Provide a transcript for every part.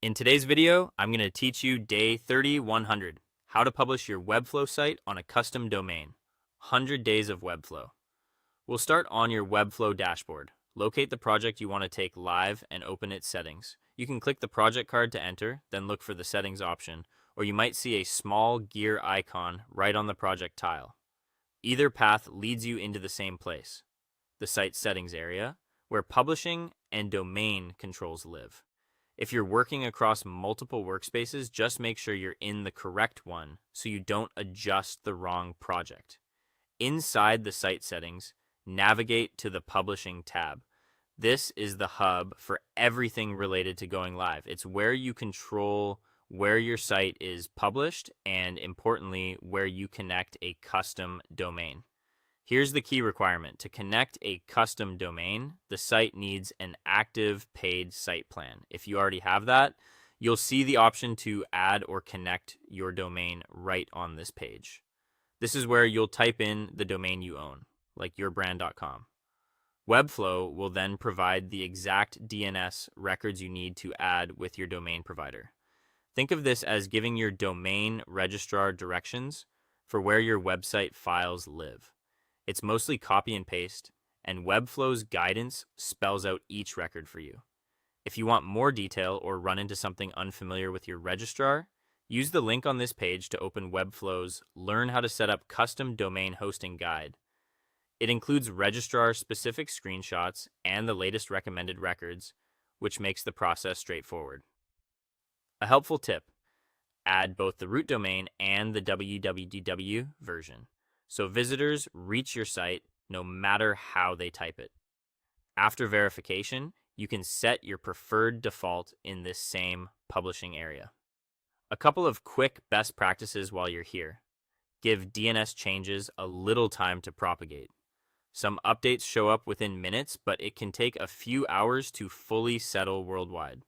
In today's video, I'm going to teach you day 3100, how to publish your Webflow site on a custom domain. 100 Days of Webflow. We'll start on your Webflow dashboard. Locate the project you want to take live and open its settings. You can click the project card to enter, then look for the settings option, or you might see a small gear icon right on the project tile. Either path leads you into the same place, the site settings area, where publishing and domain controls live. If you're working across multiple workspaces, just make sure you're in the correct one so you don't adjust the wrong project. Inside the site settings, navigate to the Publishing tab. This is the hub for everything related to going live. It's where you control where your site is published and, importantly, where you connect a custom domain. Here's the key requirement. To connect a custom domain, the site needs an active paid site plan. If you already have that, you'll see the option to add or connect your domain right on this page. This is where you'll type in the domain you own, like yourbrand.com. Webflow will then provide the exact DNS records you need to add with your domain provider. Think of this as giving your domain registrar directions for where your website files live. It's mostly copy and paste, and Webflow's guidance spells out each record for you. If you want more detail or run into something unfamiliar with your registrar, use the link on this page to open Webflow's Learn How to Set Up Custom Domain Hosting Guide. It includes registrar-specific screenshots and the latest recommended records, which makes the process straightforward. A helpful tip: add both the root domain and the www version, so visitors reach your site no matter how they type it. After verification, you can set your preferred default in this same publishing area. A couple of quick best practices while you're here. Give DNS changes a little time to propagate. Some updates show up within minutes, but it can take a few hours to fully settle worldwide.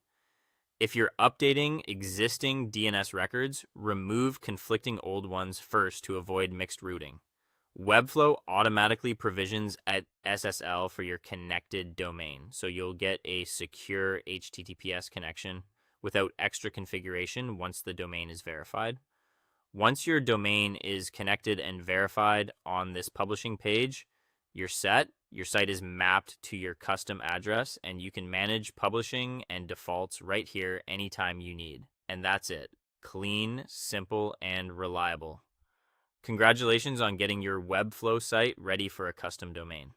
If you're updating existing DNS records, remove conflicting old ones first to avoid mixed routing. Webflow automatically provisions at SSL for your connected domain, so you'll get a secure HTTPS connection without extra configuration once the domain is verified. Once your domain is connected and verified on this publishing page, you're set. Your site is mapped to your custom address, and you can manage publishing and defaults right here anytime you need. And that's it. Clean, simple, and reliable. Congratulations on getting your Webflow site ready for a custom domain.